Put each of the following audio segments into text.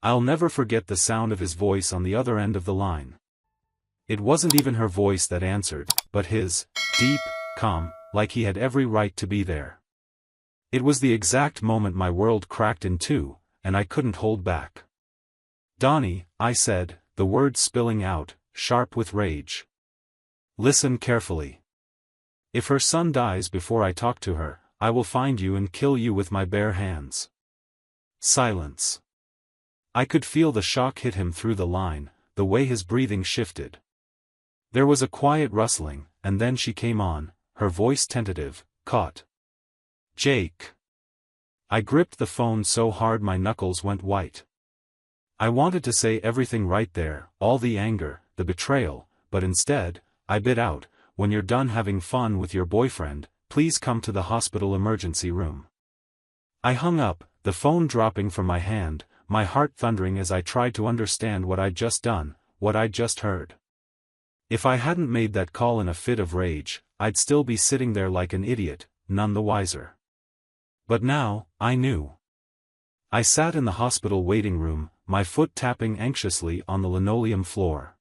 I'll never forget the sound of his voice on the other end of the line. It wasn't even her voice that answered, but his, deep, calm, like he had every right to be there. It was the exact moment my world cracked in two, and I couldn't hold back. "Donnie," I said, the words spilling out, sharp with rage. "Listen carefully. If her son dies before I talk to her, I will find you and kill you with my bare hands." Silence. I could feel the shock hit him through the line, the way his breathing shifted. There was a quiet rustling, and then she came on, her voice tentative, caught. "Jake." I gripped the phone so hard my knuckles went white. I wanted to say everything right there, all the anger, the betrayal, but instead, I bit out, "When you're done having fun with your boyfriend, please come to the hospital emergency room." I hung up, the phone dropping from my hand, my heart thundering as I tried to understand what I'd just done, what I'd just heard. If I hadn't made that call in a fit of rage, I'd still be sitting there like an idiot, none the wiser. But now, I knew. I sat in the hospital waiting room, my foot tapping anxiously on the linoleum floor.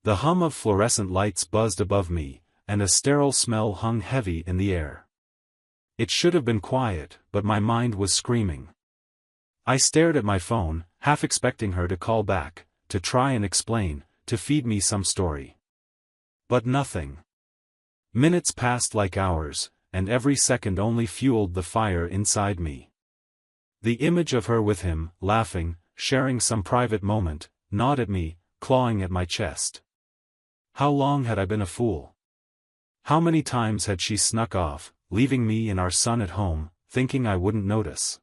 The hum of fluorescent lights buzzed above me, and a sterile smell hung heavy in the air. It should have been quiet, but my mind was screaming. I stared at my phone, half expecting her to call back, to try and explain, to feed me some story. But nothing. Minutes passed like hours, and every second only fueled the fire inside me. The image of her with him, laughing, sharing some private moment, gnawed at me, clawing at my chest. How long had I been a fool? How many times had she snuck off, leaving me and our son at home, thinking I wouldn't notice?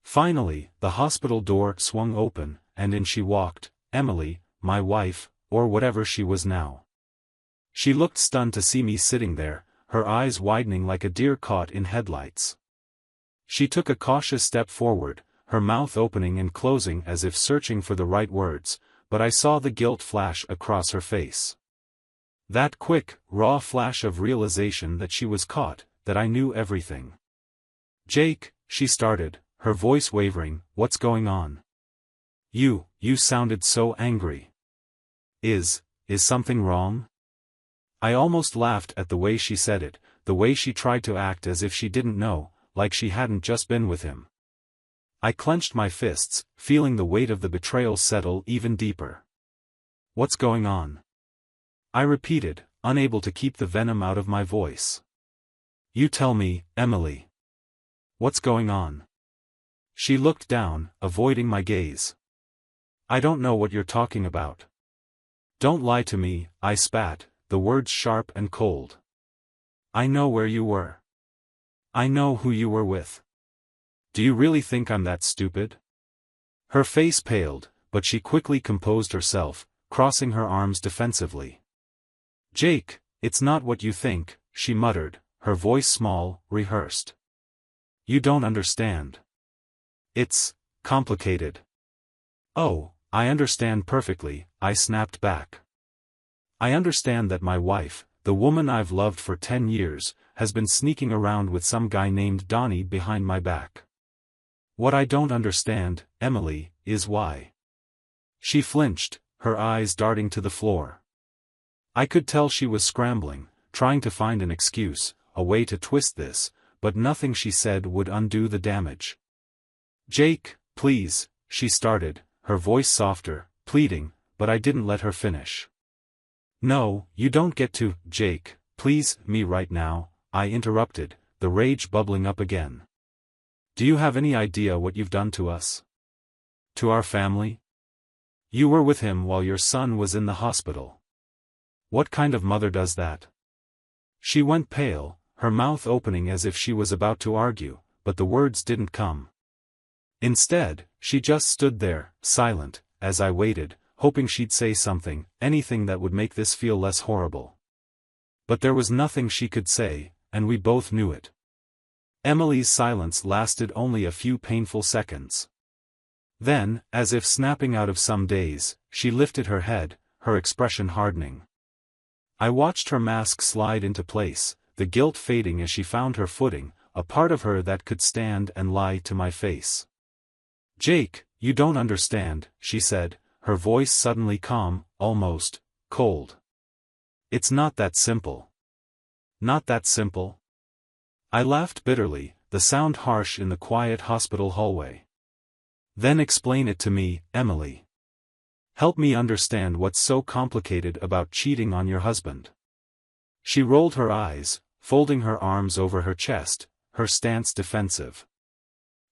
Finally, the hospital door swung open, and in she walked, Emily, my wife, or whatever she was now. She looked stunned to see me sitting there, her eyes widening like a deer caught in headlights. She took a cautious step forward, her mouth opening and closing as if searching for the right words, but I saw the guilt flash across her face. That quick, raw flash of realization that she was caught, that I knew everything. "Jake," she started, her voice wavering, "what's going on? You sounded so angry. Is something wrong?" I almost laughed at the way she said it, the way she tried to act as if she didn't know, like she hadn't just been with him. I clenched my fists, feeling the weight of the betrayal settle even deeper. "What's going on?" I repeated, unable to keep the venom out of my voice. "You tell me, Emily. What's going on?" She looked down, avoiding my gaze. "I don't know what you're talking about." "Don't lie to me," I spat, the words sharp and cold. "I know where you were. I know who you were with. Do you really think I'm that stupid?" Her face paled, but she quickly composed herself, crossing her arms defensively. "Jake, it's not what you think," she muttered, her voice small, rehearsed. "You don't understand. It's complicated." "Oh, I understand perfectly," I snapped back. "I understand that my wife, the woman I've loved for 10 years, has been sneaking around with some guy named Donnie behind my back. What I don't understand, Emily, is why." She flinched, her eyes darting to the floor. I could tell she was scrambling, trying to find an excuse, a way to twist this, but nothing she said would undo the damage. "Jake, please," she started, her voice softer, pleading, but I didn't let her finish. "No, you don't get to, Jake, please, me right now," I interrupted, the rage bubbling up again. "Do you have any idea what you've done to us? To our family? You were with him while your son was in the hospital. What kind of mother does that?" She went pale, her mouth opening as if she was about to argue, but the words didn't come. Instead, she just stood there, silent, as I waited, hoping she'd say something, anything that would make this feel less horrible. But there was nothing she could say, and we both knew it. Emily's silence lasted only a few painful seconds. Then, as if snapping out of some daze, she lifted her head, her expression hardening. I watched her mask slide into place, the guilt fading as she found her footing, a part of her that could stand and lie to my face. "Jake, You don't understand, she said, her voice suddenly calm, almost cold. It's not that simple. Not that simple? I laughed bitterly, the sound harsh in the quiet hospital hallway. Then explain it to me, Emily. Help me understand what's so complicated about cheating on your husband. She rolled her eyes, folding her arms over her chest, her stance defensive.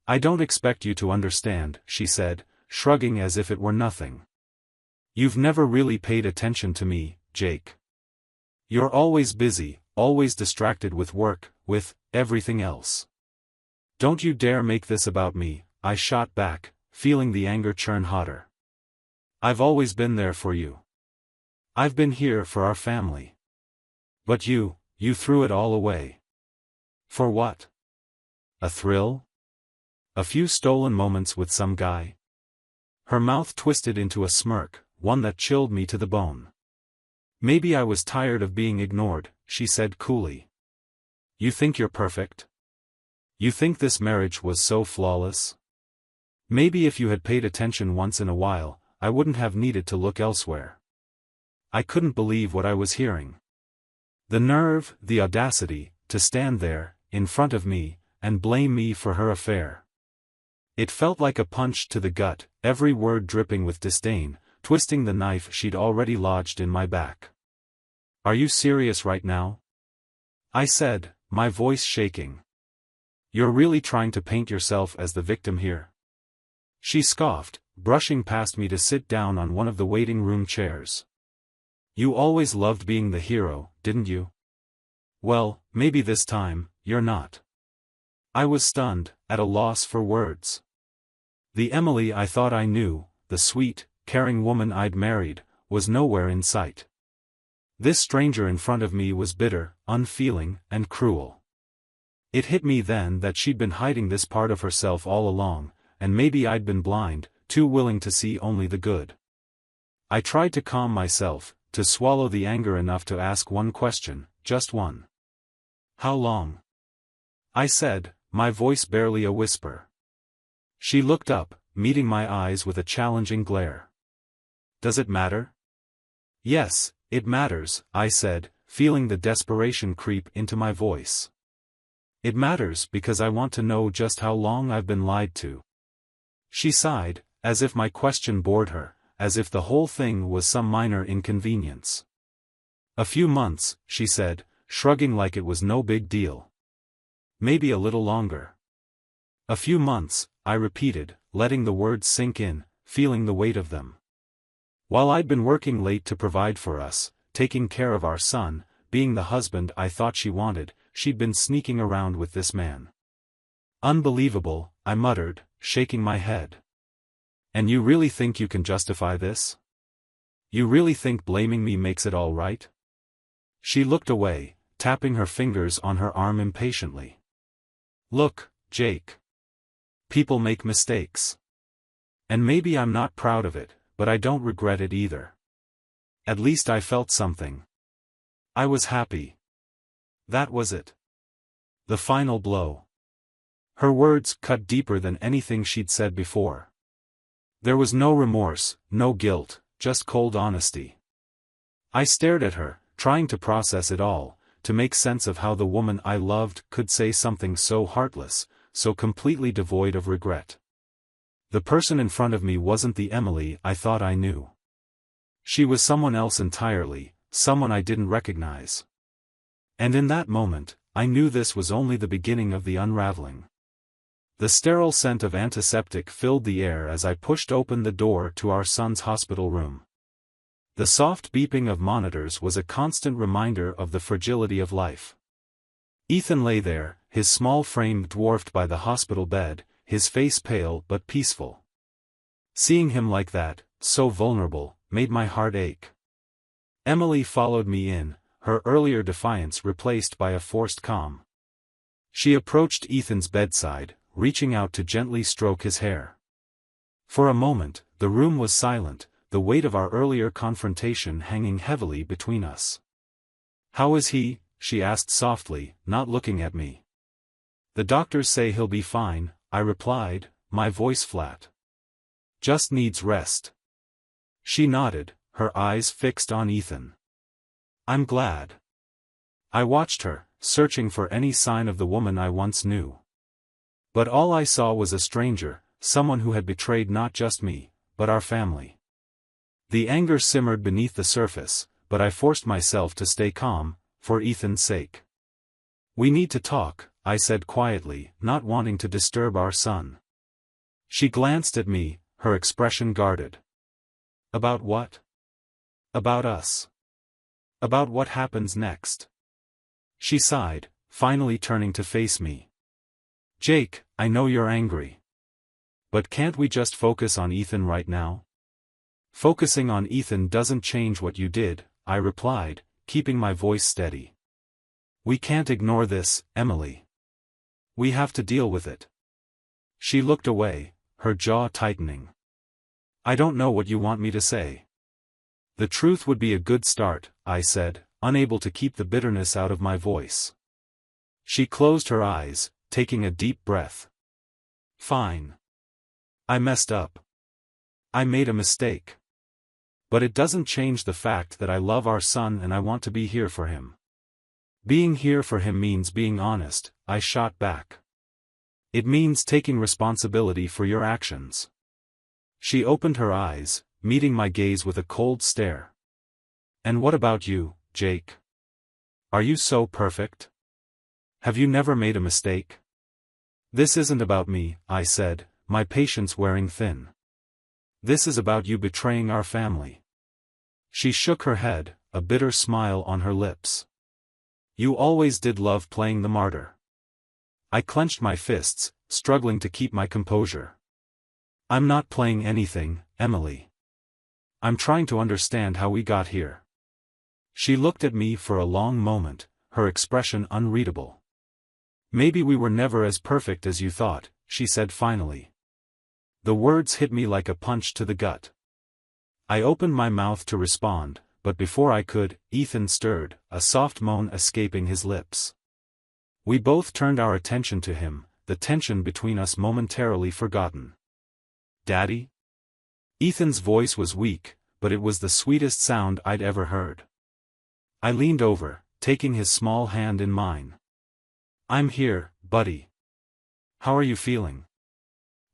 I don't expect you to understand, she said, shrugging as if it were nothing. You've never really paid attention to me, Jake. You're always busy, always distracted with work, with everything else. Don't you dare make this about me, I shot back, feeling the anger churn hotter. I've always been there for you. I've been here for our family. But you threw it all away. For what? A thrill? A few stolen moments with some guy? Her mouth twisted into a smirk, one that chilled me to the bone. Maybe I was tired of being ignored, she said coolly. You think you're perfect? You think this marriage was so flawless? Maybe if you had paid attention once in a while, I wouldn't have needed to look elsewhere. I couldn't believe what I was hearing. The nerve, the audacity, to stand there, in front of me, and blame me for her affair. It felt like a punch to the gut, every word dripping with disdain, twisting the knife she'd already lodged in my back. Are you serious right now? I said, my voice shaking. You're really trying to paint yourself as the victim here? She scoffed, brushing past me to sit down on one of the waiting room chairs. You always loved being the hero, didn't you? Well, maybe this time, you're not. I was stunned, at a loss for words. The Emily I thought I knew, the sweet, caring woman I'd married, was nowhere in sight. This stranger in front of me was bitter, unfeeling, and cruel. It hit me then that she'd been hiding this part of herself all along, and maybe I'd been blind, too willing to see only the good. I tried to calm myself, to swallow the anger enough to ask one question, just one. How long? I said, my voice barely a whisper. She looked up, meeting my eyes with a challenging glare. Does it matter? Yes, it matters, I said, feeling the desperation creep into my voice. It matters because I want to know just how long I've been lied to. She sighed, as if my question bored her, as if the whole thing was some minor inconvenience. A few months, she said, shrugging like it was no big deal. Maybe a little longer. A few months, I repeated, letting the words sink in, feeling the weight of them. While I'd been working late to provide for us, taking care of our son, being the husband I thought she wanted, she'd been sneaking around with this man. Unbelievable, I muttered, shaking my head. And you really think you can justify this? You really think blaming me makes it all right? She looked away, tapping her fingers on her arm impatiently. Look, Jake. People make mistakes. And maybe I'm not proud of it, but I don't regret it either. At least I felt something. I was happy. That was it. The final blow. Her words cut deeper than anything she'd said before. There was no remorse, no guilt, just cold honesty. I stared at her, trying to process it all, to make sense of how the woman I loved could say something so heartless, so completely devoid of regret. The person in front of me wasn't the Emily I thought I knew. She was someone else entirely, someone I didn't recognize. And in that moment, I knew this was only the beginning of the unraveling. The sterile scent of antiseptic filled the air as I pushed open the door to our son's hospital room. The soft beeping of monitors was a constant reminder of the fragility of life. Ethan lay there, his small frame dwarfed by the hospital bed, his face pale but peaceful. Seeing him like that, so vulnerable, made my heart ache. Emily followed me in, her earlier defiance replaced by a forced calm. She approached Ethan's bedside, reaching out to gently stroke his hair. For a moment, the room was silent, the weight of our earlier confrontation hanging heavily between us. "How is he?" she asked softly, not looking at me. "The doctors say he'll be fine," I replied, my voice flat. Just needs rest. She nodded, her eyes fixed on Ethan. I'm glad. I watched her, searching for any sign of the woman I once knew. But all I saw was a stranger, someone who had betrayed not just me, but our family. The anger simmered beneath the surface, but I forced myself to stay calm, for Ethan's sake. We need to talk, I said quietly, not wanting to disturb our son. She glanced at me, her expression guarded. About what? About us. About what happens next. She sighed, finally turning to face me. Jake, I know you're angry. But can't we just focus on Ethan right now? Focusing on Ethan doesn't change what you did, I replied, keeping my voice steady. We can't ignore this, Emily. We have to deal with it. She looked away, her jaw tightening. I don't know what you want me to say. The truth would be a good start, I said, unable to keep the bitterness out of my voice. She closed her eyes, taking a deep breath. Fine. I messed up. I made a mistake. But it doesn't change the fact that I love our son and I want to be here for him. Being here for him means being honest, I shot back. It means taking responsibility for your actions. She opened her eyes, meeting my gaze with a cold stare. And what about you, Jake? Are you so perfect? Have you never made a mistake? This isn't about me, I said, my patience wearing thin. This is about you betraying our family. She shook her head, a bitter smile on her lips. You always did love playing the martyr. I clenched my fists, struggling to keep my composure. I'm not playing anything, Emily. I'm trying to understand how we got here. She looked at me for a long moment, her expression unreadable. Maybe we were never as perfect as you thought, she said finally. The words hit me like a punch to the gut. I opened my mouth to respond, but before I could, Ethan stirred, a soft moan escaping his lips. We both turned our attention to him, the tension between us momentarily forgotten. Daddy? Ethan's voice was weak, but it was the sweetest sound I'd ever heard. I leaned over, taking his small hand in mine. I'm here, buddy. How are you feeling?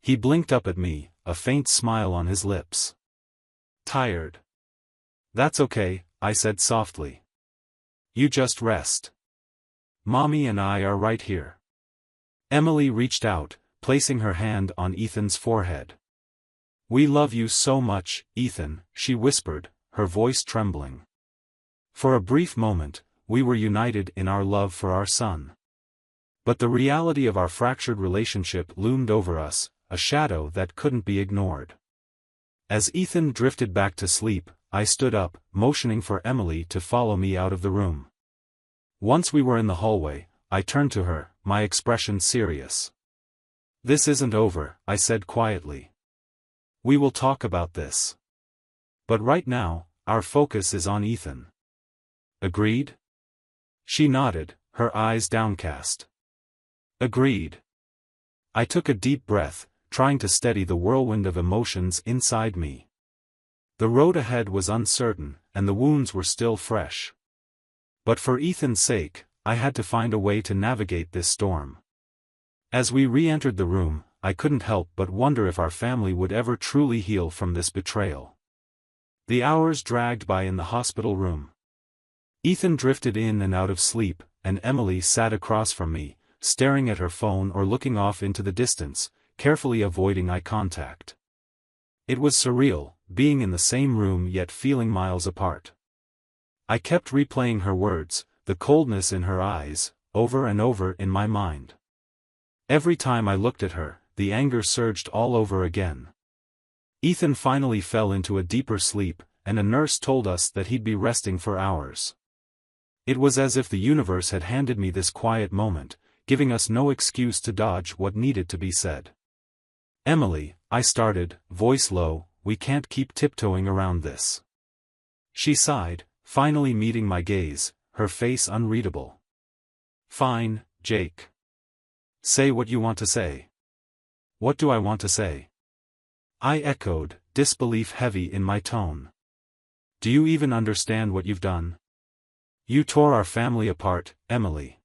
He blinked up at me, a faint smile on his lips. Tired. That's okay, I said softly. You just rest. Mommy and I are right here. Emily reached out, placing her hand on Ethan's forehead. We love you so much, Ethan, she whispered, her voice trembling. For a brief moment, we were united in our love for our son. But the reality of our fractured relationship loomed over us, a shadow that couldn't be ignored. As Ethan drifted back to sleep, I stood up, motioning for Emily to follow me out of the room. Once we were in the hallway, I turned to her, my expression serious. This isn't over, I said quietly. We will talk about this. But right now, our focus is on Ethan. Agreed? She nodded, her eyes downcast. Agreed. I took a deep breath, trying to steady the whirlwind of emotions inside me. The road ahead was uncertain, and the wounds were still fresh. But for Ethan's sake, I had to find a way to navigate this storm. As we re-entered the room, I couldn't help but wonder if our family would ever truly heal from this betrayal. The hours dragged by in the hospital room. Ethan drifted in and out of sleep, and Emily sat across from me, staring at her phone or looking off into the distance, carefully avoiding eye contact. It was surreal, being in the same room yet feeling miles apart. I kept replaying her words, the coldness in her eyes, over and over in my mind. Every time I looked at her, the anger surged all over again. Ethan finally fell into a deeper sleep, and a nurse told us that he'd be resting for hours. It was as if the universe had handed me this quiet moment, giving us no excuse to dodge what needed to be said. Emily, I started, voice low, we can't keep tiptoeing around this. She sighed, finally meeting my gaze, her face unreadable. Fine, Jake. Say what you want to say. What do I want to say? I echoed, disbelief heavy in my tone. Do you even understand what you've done? You tore our family apart, Emily.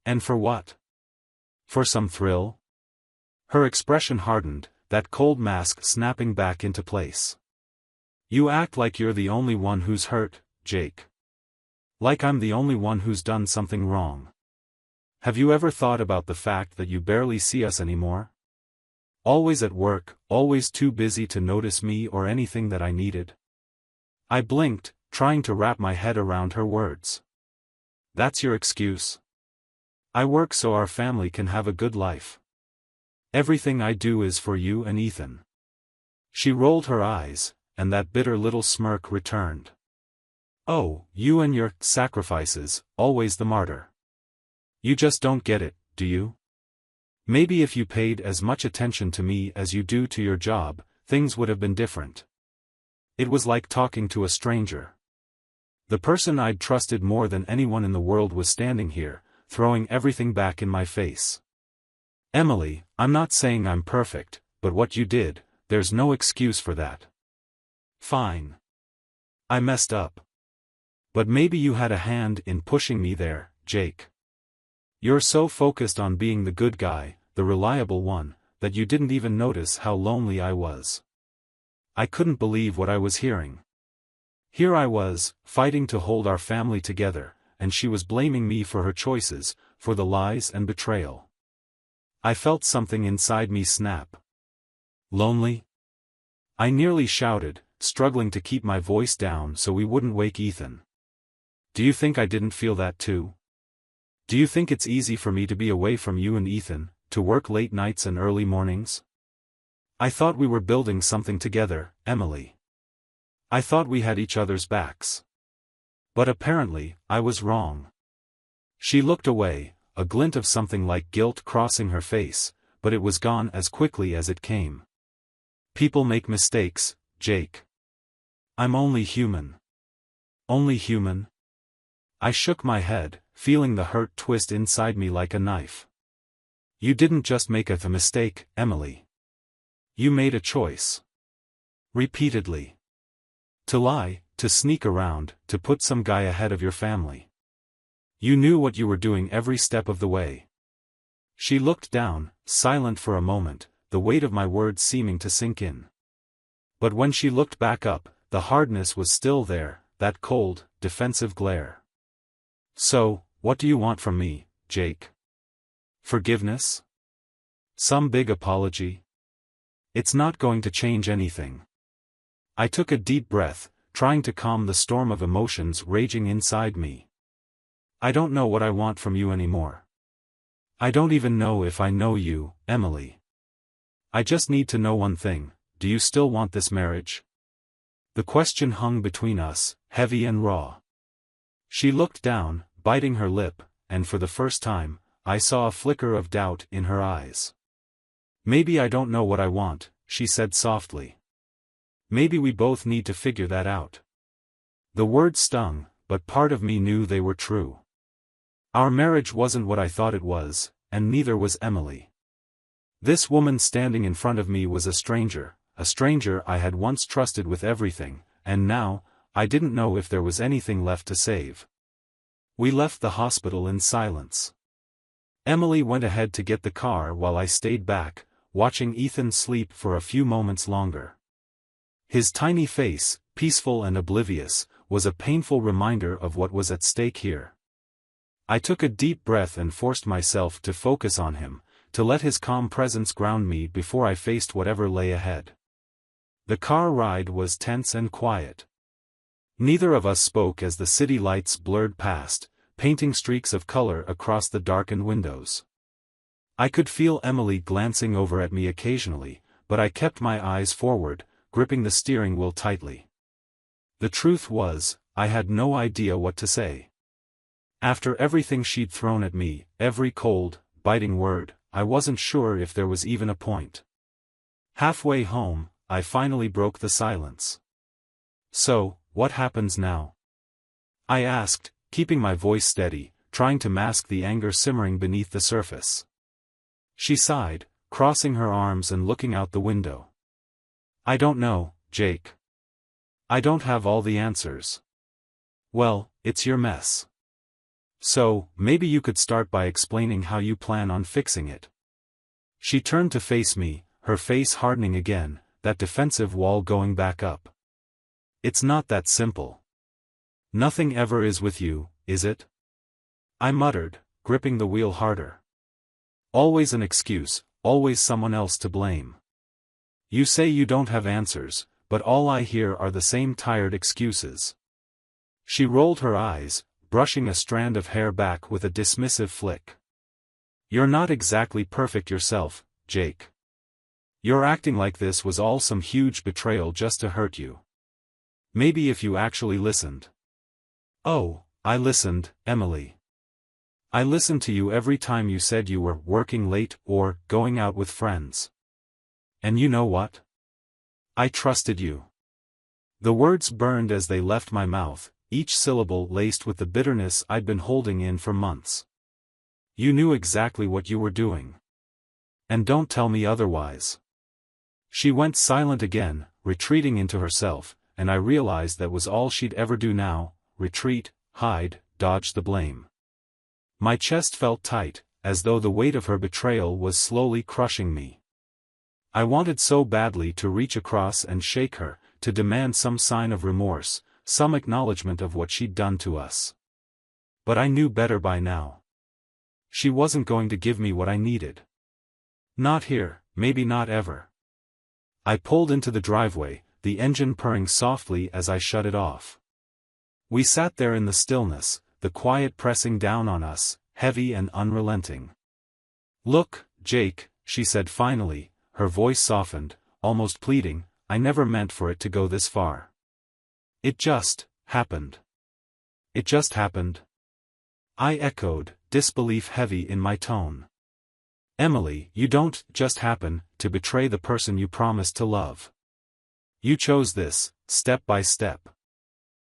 And for what? For some thrill? Her expression hardened, that cold mask snapping back into place. You act like you're the only one who's hurt, Jake. Like I'm the only one who's done something wrong. Have you ever thought about the fact that you barely see us anymore? Always at work, always too busy to notice me or anything that I needed. I blinked, trying to wrap my head around her words. That's your excuse? I work so our family can have a good life. Everything I do is for you and Ethan. She rolled her eyes, and that bitter little smirk returned. Oh, you and your sacrifices, always the martyr. You just don't get it, do you? Maybe if you paid as much attention to me as you do to your job, things would have been different. It was like talking to a stranger. The person I'd trusted more than anyone in the world was standing here, throwing everything back in my face. Emily, I'm not saying I'm perfect, but what you did, there's no excuse for that. Fine. I messed up. But maybe you had a hand in pushing me there, Jake. You're so focused on being the good guy, the reliable one, that you didn't even notice how lonely I was. I couldn't believe what I was hearing. Here I was, fighting to hold our family together, and she was blaming me for her choices, for the lies and betrayal. I felt something inside me snap. Lonely? I nearly shouted, struggling to keep my voice down so we wouldn't wake Ethan. Do you think I didn't feel that too? Do you think it's easy for me to be away from you and Ethan, to work late nights and early mornings? I thought we were building something together, Emily. I thought we had each other's backs. But apparently, I was wrong. She looked away, a glint of something like guilt crossing her face, but it was gone as quickly as it came. People make mistakes, Jake. I'm only human. Only human? I shook my head, feeling the hurt twist inside me like a knife. You didn't just make a mistake, Emily. You made a choice. Repeatedly. To lie, to sneak around, to put some guy ahead of your family. You knew what you were doing every step of the way. She looked down, silent for a moment, the weight of my words seeming to sink in. But when she looked back up, the hardness was still there, that cold, defensive glare. So, what do you want from me, Jake? Forgiveness? Some big apology? It's not going to change anything. I took a deep breath, trying to calm the storm of emotions raging inside me. I don't know what I want from you anymore. I don't even know if I know you, Emily. I just need to know one thing, do you still want this marriage? The question hung between us, heavy and raw. She looked down, biting her lip, and for the first time, I saw a flicker of doubt in her eyes. Maybe I don't know what I want, she said softly. Maybe we both need to figure that out. The words stung, but part of me knew they were true. Our marriage wasn't what I thought it was, and neither was Emily. This woman standing in front of me was a stranger I had once trusted with everything, and now, I didn't know if there was anything left to save. We left the hospital in silence. Emily went ahead to get the car while I stayed back, watching Ethan sleep for a few moments longer. His tiny face, peaceful and oblivious, was a painful reminder of what was at stake here. I took a deep breath and forced myself to focus on him, to let his calm presence ground me before I faced whatever lay ahead. The car ride was tense and quiet. Neither of us spoke as the city lights blurred past, painting streaks of color across the darkened windows. I could feel Emily glancing over at me occasionally, but I kept my eyes forward, gripping the steering wheel tightly. The truth was, I had no idea what to say. After everything she'd thrown at me, every cold, biting word, I wasn't sure if there was even a point. Halfway home, I finally broke the silence. So, what happens now? I asked, keeping my voice steady, trying to mask the anger simmering beneath the surface. She sighed, crossing her arms and looking out the window. I don't know, Jake. I don't have all the answers. Well, it's your mess. So, maybe you could start by explaining how you plan on fixing it. She turned to face me, her face hardening again, that defensive wall going back up. It's not that simple. Nothing ever is with you, is it? I muttered, gripping the wheel harder. Always an excuse, always someone else to blame. You say you don't have answers, but all I hear are the same tired excuses. She rolled her eyes, brushing a strand of hair back with a dismissive flick. You're not exactly perfect yourself, Jake. Your acting like this was all some huge betrayal just to hurt you. Maybe if you actually listened. Oh, I listened, Emily. I listened to you every time you said you were working late or going out with friends. And you know what? I trusted you. The words burned as they left my mouth, each syllable laced with the bitterness I'd been holding in for months. You knew exactly what you were doing. And don't tell me otherwise. She went silent again, retreating into herself, and I realized that was all she'd ever do now, retreat, hide, dodge the blame. My chest felt tight, as though the weight of her betrayal was slowly crushing me. I wanted so badly to reach across and shake her, to demand some sign of remorse, some acknowledgement of what she'd done to us. But I knew better by now. She wasn't going to give me what I needed. Not here, maybe not ever. I pulled into the driveway, the engine purring softly as I shut it off. We sat there in the stillness, the quiet pressing down on us, heavy and unrelenting. Look, Jake, she said finally, her voice softened, almost pleading, I never meant for it to go this far. It just happened. It just happened. I echoed, disbelief heavy in my tone. Emily, you don't just happen to betray the person you promised to love. You chose this, step by step.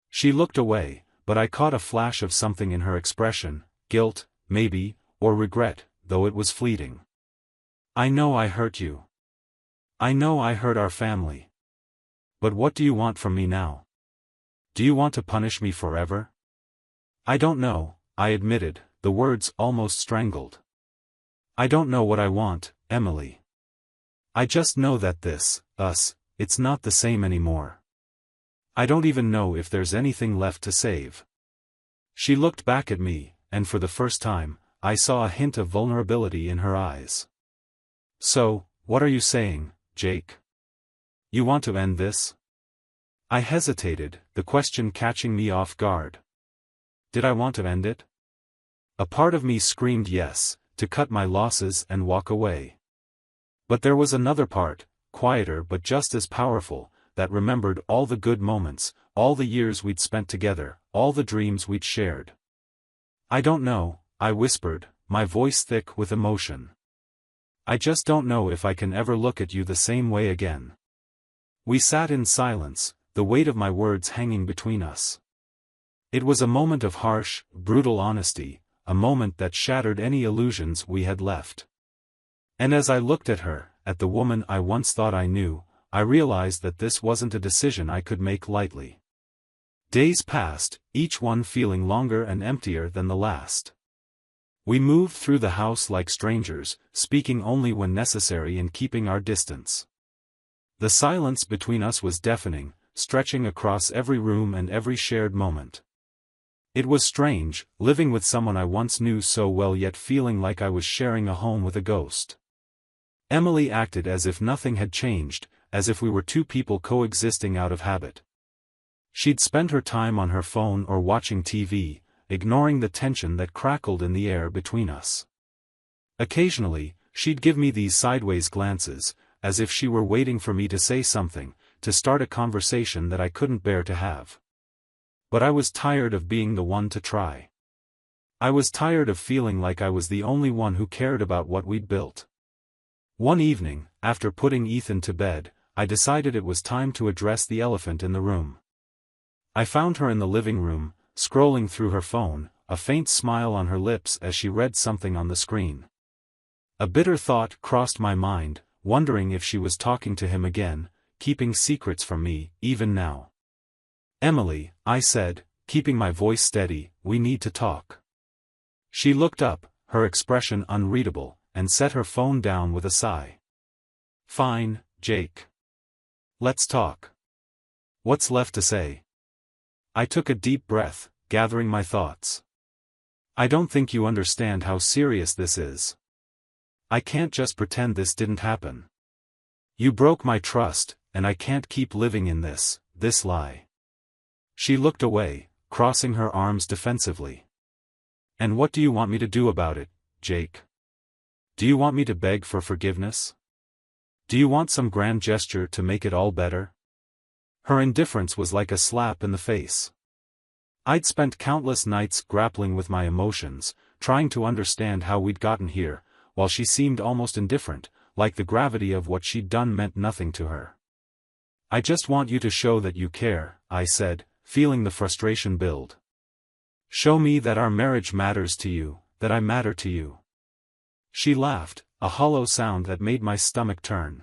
She looked away, but I caught a flash of something in her expression, guilt, maybe, or regret, though it was fleeting. I know I hurt you. I know I hurt our family. But what do you want from me now? Do you want to punish me forever? I don't know, I admitted, the words almost strangled. I don't know what I want, Emily. I just know that this, us, it's not the same anymore. I don't even know if there's anything left to save. She looked back at me, and for the first time, I saw a hint of vulnerability in her eyes. So, what are you saying, Jake? You want to end this? I hesitated, the question catching me off guard. Did I want to end it? A part of me screamed yes, to cut my losses and walk away. But there was another part, quieter but just as powerful, that remembered all the good moments, all the years we'd spent together, all the dreams we'd shared. I don't know, I whispered, my voice thick with emotion. I just don't know if I can ever look at you the same way again. We sat in silence, the weight of my words hanging between us. It was a moment of harsh, brutal honesty, a moment that shattered any illusions we had left. And as I looked at her, at the woman I once thought I knew, I realized that this wasn't a decision I could make lightly. Days passed, each one feeling longer and emptier than the last. We moved through the house like strangers, speaking only when necessary and keeping our distance. The silence between us was deafening, stretching across every room and every shared moment. It was strange, living with someone I once knew so well yet feeling like I was sharing a home with a ghost. Emily acted as if nothing had changed, as if we were two people coexisting out of habit. She'd spend her time on her phone or watching TV, ignoring the tension that crackled in the air between us. Occasionally, she'd give me these sideways glances, as if she were waiting for me to say something, to start a conversation that I couldn't bear to have. But I was tired of being the one to try. I was tired of feeling like I was the only one who cared about what we'd built. One evening, after putting Ethan to bed, I decided it was time to address the elephant in the room. I found her in the living room, scrolling through her phone, a faint smile on her lips as she read something on the screen. A bitter thought crossed my mind, wondering if she was talking to him again, keeping secrets from me, even now. Emily, I said, keeping my voice steady, we need to talk. She looked up, her expression unreadable, and set her phone down with a sigh. Fine, Jake. Let's talk. What's left to say? I took a deep breath, gathering my thoughts. I don't think you understand how serious this is. I can't just pretend this didn't happen. You broke my trust, and I can't keep living in this lie. She looked away, crossing her arms defensively. And what do you want me to do about it, Jake? Do you want me to beg for forgiveness? Do you want some grand gesture to make it all better? Her indifference was like a slap in the face. I'd spent countless nights grappling with my emotions, trying to understand how we'd gotten here, while she seemed almost indifferent, like the gravity of what she'd done meant nothing to her. I just want you to show that you care, I said, feeling the frustration build. Show me that our marriage matters to you, that I matter to you. She laughed, a hollow sound that made my stomach turn.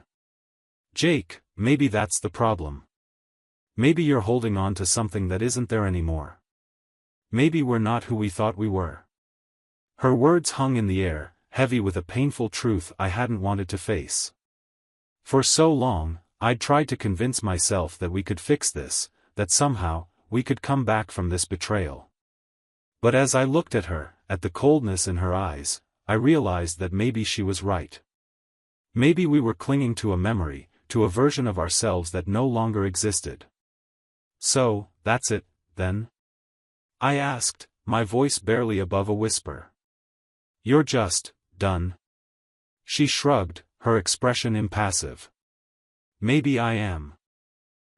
Jake, maybe that's the problem. Maybe you're holding on to something that isn't there anymore. Maybe we're not who we thought we were. Her words hung in the air, heavy with a painful truth I hadn't wanted to face. For so long, I'd tried to convince myself that we could fix this, that somehow, we could come back from this betrayal. But as I looked at her, at the coldness in her eyes, I realized that maybe she was right. Maybe we were clinging to a memory, to a version of ourselves that no longer existed. So, that's it, then? I asked, my voice barely above a whisper. You're just done? She shrugged, her expression impassive. Maybe I am.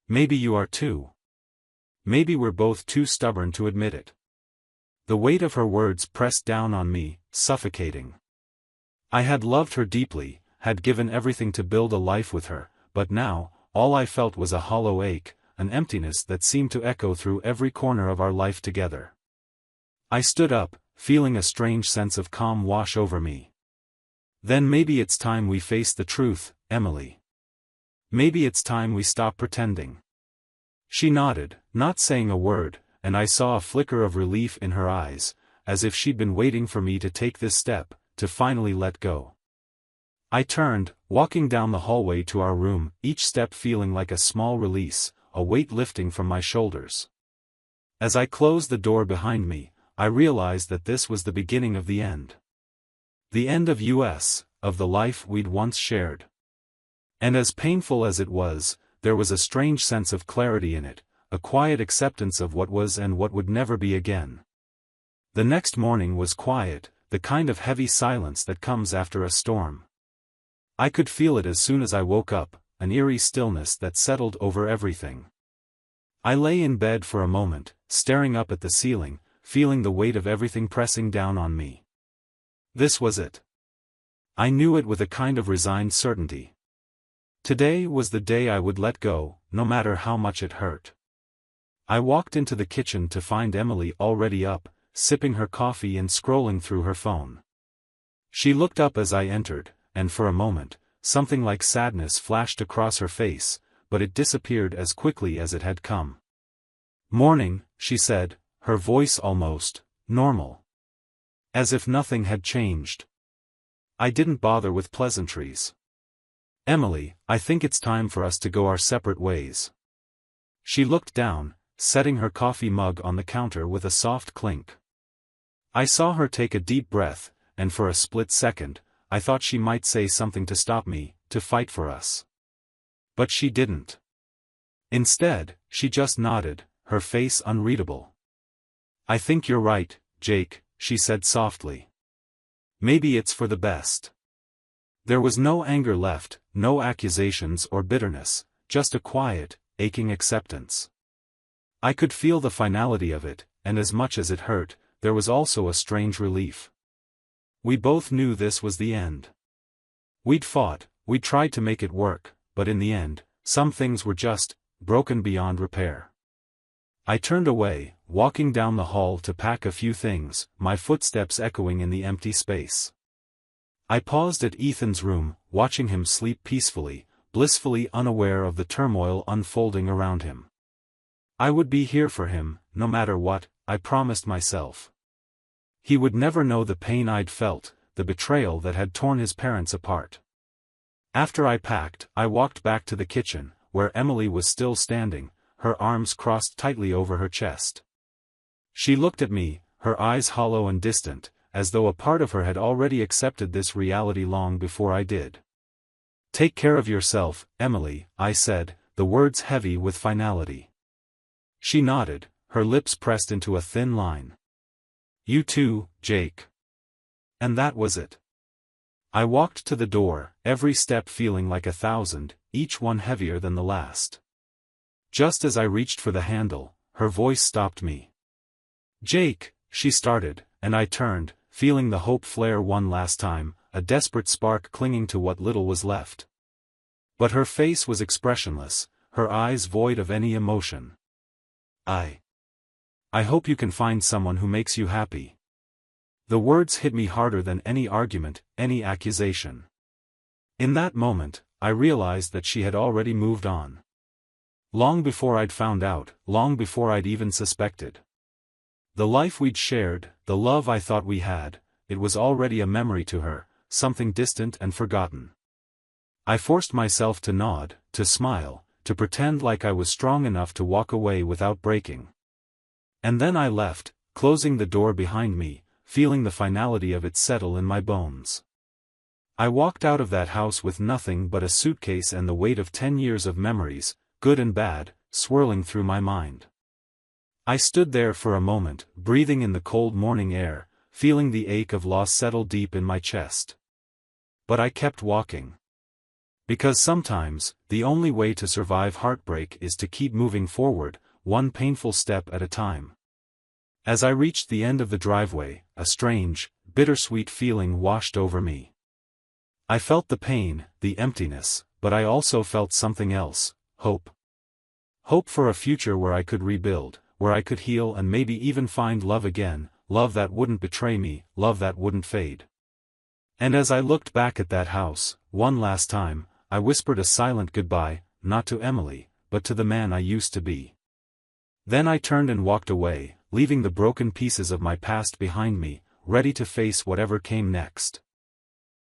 Maybe you are too. Maybe we're both too stubborn to admit it. The weight of her words pressed down on me, suffocating. I had loved her deeply, had given everything to build a life with her, but now, all I felt was a hollow ache, an emptiness that seemed to echo through every corner of our life together. I stood up, feeling a strange sense of calm wash over me. Then maybe it's time we face the truth, Emily. Maybe it's time we stop pretending. She nodded, not saying a word, and I saw a flicker of relief in her eyes, as if she'd been waiting for me to take this step, to finally let go. I turned, walking down the hallway to our room, each step feeling like a small release, a weight lifting from my shoulders. As I closed the door behind me, I realized that this was the beginning of the end. The end of us, of the life we'd once shared. And as painful as it was, there was a strange sense of clarity in it, a quiet acceptance of what was and what would never be again. The next morning was quiet, the kind of heavy silence that comes after a storm. I could feel it as soon as I woke up, an eerie stillness that settled over everything. I lay in bed for a moment, staring up at the ceiling, feeling the weight of everything pressing down on me. This was it. I knew it with a kind of resigned certainty. Today was the day I would let go, no matter how much it hurt. I walked into the kitchen to find Emily already up, sipping her coffee and scrolling through her phone. She looked up as I entered, and for a moment, something like sadness flashed across her face, but it disappeared as quickly as it had come. "Morning," she said, her voice almost normal. As if nothing had changed. I didn't bother with pleasantries. "Emily, I think it's time for us to go our separate ways." She looked down, setting her coffee mug on the counter with a soft clink. I saw her take a deep breath, and for a split second, I thought she might say something to stop me, to fight for us. But she didn't. Instead, she just nodded, her face unreadable. "I think you're right, Jake," she said softly. "Maybe it's for the best." There was no anger left, no accusations or bitterness, just a quiet, aching acceptance. I could feel the finality of it, and as much as it hurt, there was also a strange relief. We both knew this was the end. We'd fought, we tried to make it work, but in the end, some things were just broken beyond repair. I turned away, walking down the hall to pack a few things, my footsteps echoing in the empty space. I paused at Ethan's room, watching him sleep peacefully, blissfully unaware of the turmoil unfolding around him. I would be here for him, no matter what, I promised myself. He would never know the pain I'd felt, the betrayal that had torn his parents apart. After I packed, I walked back to the kitchen, where Emily was still standing, her arms crossed tightly over her chest. She looked at me, her eyes hollow and distant, as though a part of her had already accepted this reality long before I did. "Take care of yourself, Emily," I said, the words heavy with finality. She nodded, her lips pressed into a thin line. "You too, Jake." And that was it. I walked to the door, every step feeling like 1,000, each one heavier than the last. Just as I reached for the handle, her voice stopped me. "Jake," she started, and I turned, feeling the hope flare one last time, a desperate spark clinging to what little was left. But her face was expressionless, her eyes void of any emotion. I hope you can find someone who makes you happy." The words hit me harder than any argument, any accusation. In that moment, I realized that she had already moved on. Long before I'd found out, long before I'd even suspected. The life we'd shared, the love I thought we had, it was already a memory to her, something distant and forgotten. I forced myself to nod, to smile, to pretend like I was strong enough to walk away without breaking. And then I left, closing the door behind me, feeling the finality of it settle in my bones. I walked out of that house with nothing but a suitcase and the weight of 10 years of memories, good and bad, swirling through my mind. I stood there for a moment, breathing in the cold morning air, feeling the ache of loss settle deep in my chest. But I kept walking. Because sometimes, the only way to survive heartbreak is to keep moving forward, one painful step at a time. As I reached the end of the driveway, a strange, bittersweet feeling washed over me. I felt the pain, the emptiness, but I also felt something else, hope. Hope for a future where I could rebuild, where I could heal and maybe even find love again, love that wouldn't betray me, love that wouldn't fade. And as I looked back at that house, one last time, I whispered a silent goodbye, not to Emily, but to the man I used to be. Then I turned and walked away, leaving the broken pieces of my past behind me, ready to face whatever came next.